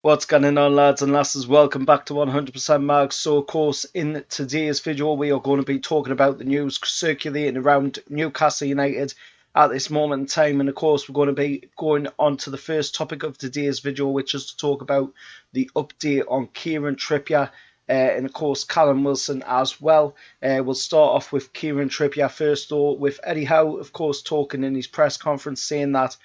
What's going on, lads and lasses? Welcome back to 100% Mag. So, of course, in today's video, we are going to be talking about the news circulating around Newcastle United at this moment in time. And, of course, we're going to be going on to the first topic of today's video, which is to talk about the update on Kieran Trippier and, of course, Callum Wilson as well. We'll start off with Kieran Trippier first, though, with Eddie Howe, of course, talking in his press conference saying that,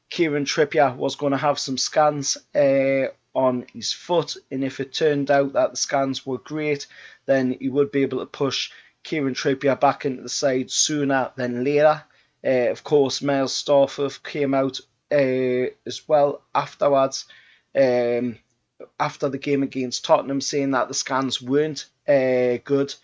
Kieran Trippier was going to have some scans on his foot, and if it turned out that the scans were great, then he would be able to push Kieran Trippier back into the side sooner than later. Of course, Miles Starford came out as well afterwards, after the game against Tottenham, saying that the scans weren't good,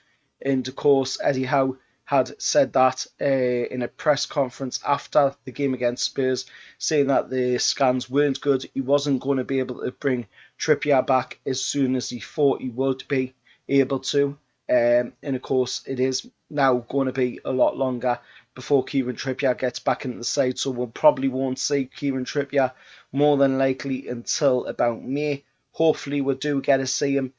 and of course Eddie Howe had said that in a press conference after the game against Spurs, saying that the scans weren't good. He wasn't going to be able to bring Trippier back as soon as he thought he would be able to. And of course, it is now going to be a lot longer before Kieran Trippier gets back into the side. So we'll probably won't see Kieran Trippier more than likely until about May. Hopefully we do get to see him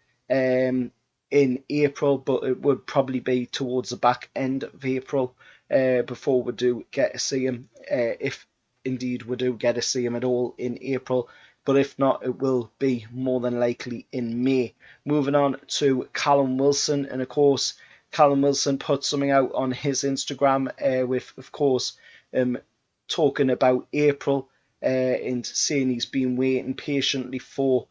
in April, but it would probably be towards the back end of April before we do get to see him, if indeed we do get to see him at all in April. But if not, it will be more than likely in May. Moving on to Callum Wilson, and of course, Callum Wilson put something out on his Instagram with, of course, talking about April and saying he's been waiting patiently for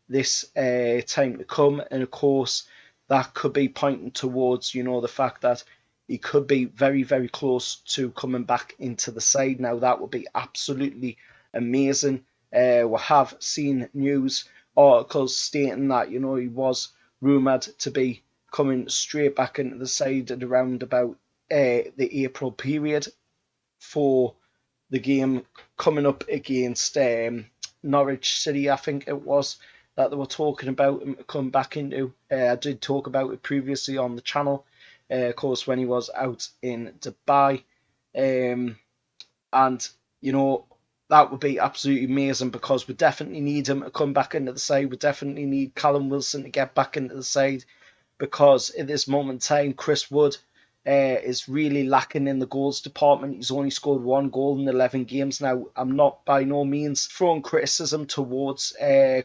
this time to come, and of course that could be pointing towards, the fact that he could be very, very close to coming back into the side. Now, that would be absolutely amazing. We have seen news articles stating that, he was rumoured to be coming straight back into the side at around about the April period for the game coming up against Norwich City, I think it was, that they were talking about him to come back into. I did talk about it previously on the channel, of course, when he was out in Dubai. And, that would be absolutely amazing because we definitely need him to come back into the side. We definitely need Callum Wilson to get back into the side because at this moment in time, Chris Wood is really lacking in the goals department. He's only scored 1 goal in 11 games. Now, I'm not by no means throwing criticism towards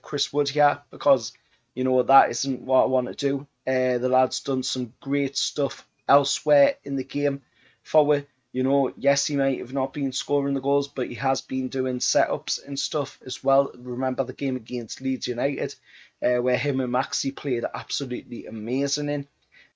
Chris Wood here because, that isn't what I want to do. The lad's done some great stuff elsewhere in the game for it. Yes, he might have not been scoring the goals, but he has been doing setups and stuff as well. Remember the game against Leeds United, where him and Maxi played absolutely amazing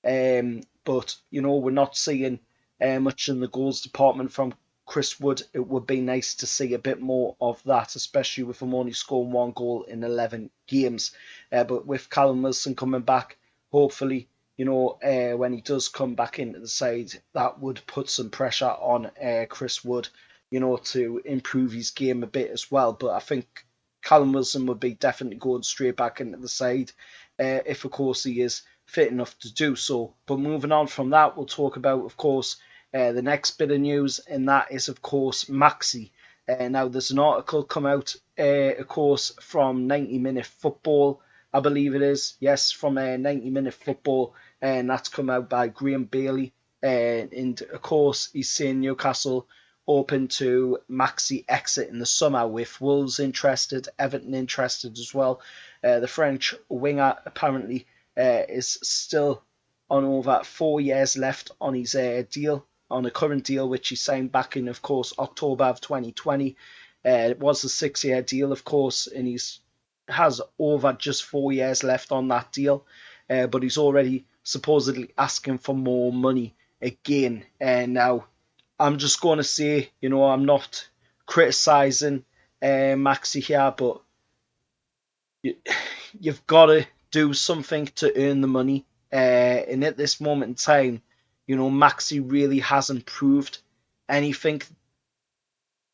in. But, we're not seeing much in the goals department from Chris Wood. It would be nice to see a bit more of that, especially with him only scoring 1 goal in 11 games. But with Callum Wilson coming back, hopefully, when he does come back into the side, that would put some pressure on Chris Wood, to improve his game a bit as well. But I think Callum Wilson would be definitely going straight back into the side if, of course, he is fit enough to do so. But moving on from that, we'll talk about, of course, the next bit of news, and that is, of course, Maxi. Now, there's an article come out, of course, from 90-Minute Football, I believe it is. Yes, from 90-Minute Football, and that's come out by Graham Bailey. And, of course, he's saying Newcastle open to Maxi exit in the summer, with Wolves interested, Everton interested as well. The French winger apparently is still on over 4 years left on his deal, on a current deal which he signed back in, of course, October of 2020. It was a 6-year deal, of course, and he's has over just 4 years left on that deal, but he's already supposedly asking for more money again. And now, I'm just going to say, I'm not criticising Maxi here, but you've got to do something to earn the money. And at this moment in time, Maxi really hasn't proved anything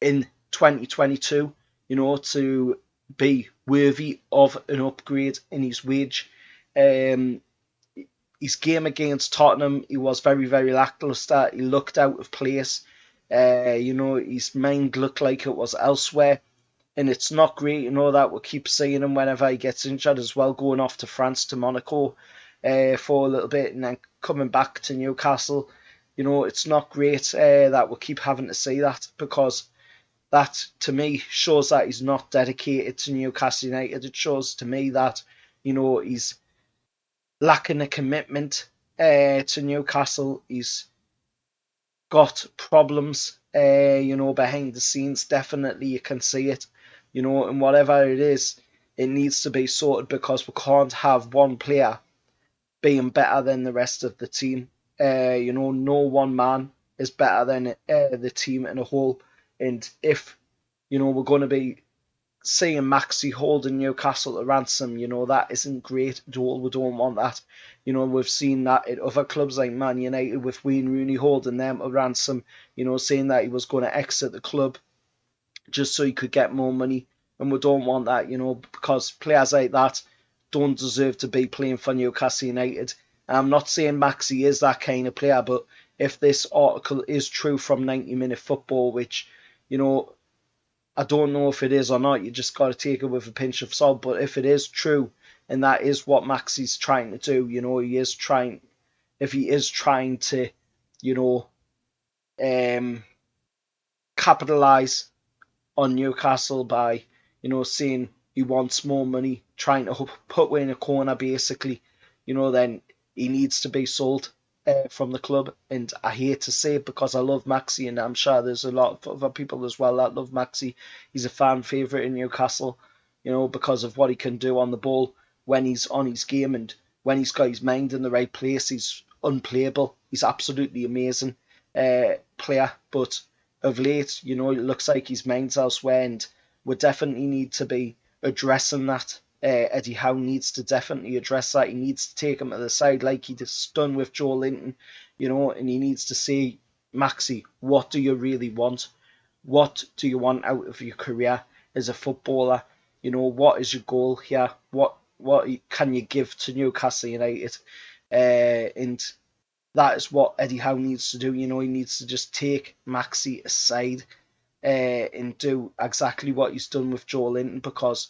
in 2022, to be worthy of an upgrade in his wage. His game against Tottenham, he was very, very lacklustre. He looked out of place. His mind looked like it was elsewhere. and it's not great, that we keep seeing him whenever he gets injured as well, going off to France, to Monaco for a little bit, and then coming back to Newcastle. It's not great that we keep having to see that, because that, to me, shows that he's not dedicated to Newcastle United. It shows to me that, he's lacking a commitment to Newcastle. He's got problems, behind the scenes. Definitely, you can see it, and whatever it is, it needs to be sorted, because we can't have one player being better than the rest of the team. No one man is better than the team in a whole. And if, we're going to be seeing Maxi holding Newcastle to ransom, that isn't great at all. We don't want that. We've seen that at other clubs like Man United, with Wayne Rooney holding them to ransom, saying that he was going to exit the club just so he could get more money. And we don't want that, because players like that don't deserve to be playing for Newcastle United. And I'm not saying Maxi is that kind of player, but if this article is true from 90-minute football, which, I don't know if it is or not, you just got to take it with a pinch of salt. But if it is true, and that is what Maxi's trying to do, if he is trying to, capitalise on Newcastle by, saying he wants more money, trying to put away in a corner, basically, then he needs to be sold from the club. And I hate to say it, because I love Maxi, and I'm sure there's a lot of other people as well that love Maxi. He's a fan favourite in Newcastle, because of what he can do on the ball when he's on his game, and when he's got his mind in the right place, he's unplayable. He's absolutely amazing player, but of late, it looks like his mind's elsewhere, and we definitely need to be addressing that. Eddie Howe needs to definitely address that. He needs to take him to the side like he just done with Joe Linton, and he needs to say, Maxi, what do you really want? What do you want out of your career as a footballer? What is your goal here? What can you give to Newcastle United? And that is what Eddie Howe needs to do. He needs to just take Maxi aside and do exactly what he's done with Joe Linton, because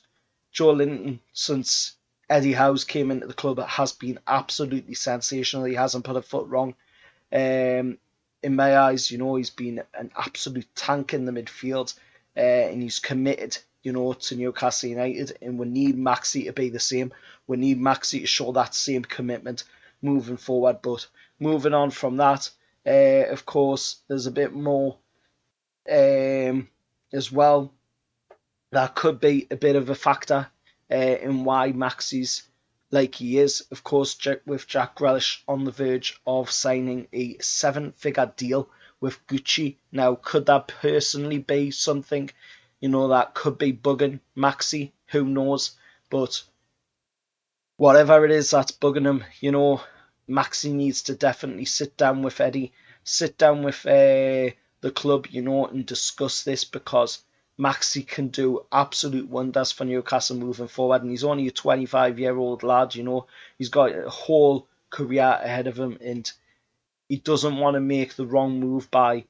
Joe Linton, since Eddie Howe's came into the club, has been absolutely sensational. He hasn't put a foot wrong. In my eyes, he's been an absolute tank in the midfield, and he's committed, to Newcastle United, and we need Maxi to be the same. We need Maxi to show that same commitment moving forward. But moving on from that, of course, there's a bit more as well that could be a bit of a factor in why Maxi's like he is. Of course, with Jack Grealish on the verge of signing a 7-figure deal with Gucci. Now, could that personally be something, that could be bugging Maxi? Who knows? But whatever it is that's bugging him, Maxi needs to definitely sit down with Eddie, sit down with the club, and discuss this, because Maxi can do absolute wonders for Newcastle moving forward, and he's only a 25-year-old lad. He's got a whole career ahead of him, and he doesn't want to make the wrong move by,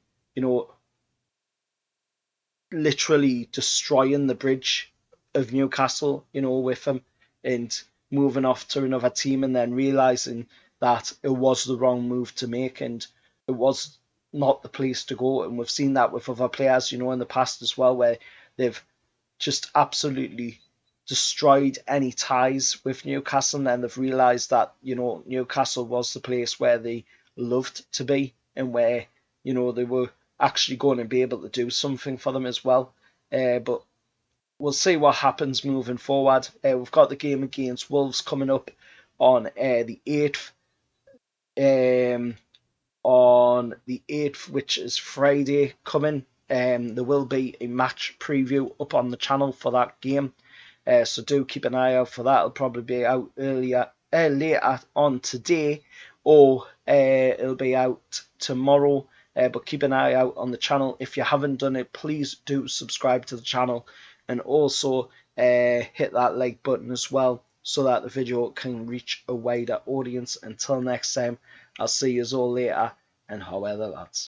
literally destroying the bridge of Newcastle, with him, and moving off to another team, and then realising that it was the wrong move to make, and it was not the place to go. And we've seen that with other players, in the past as well, where they've just absolutely destroyed any ties with Newcastle, and then they've realised that, Newcastle was the place where they loved to be, and where, they were actually going to be able to do something for them as well. But we'll see what happens moving forward. We've got the game against Wolves coming up on the 8th. On the 8th, which is Friday coming. There will be a match preview up on the channel for that game. So do keep an eye out for that. It'll probably be out later on today, or it'll be out tomorrow. But keep an eye out on the channel. If you haven't done it, please do subscribe to the channel, and also hit that like button as well, so that the video can reach a wider audience. Until next time, I'll see you all later, and however, lads.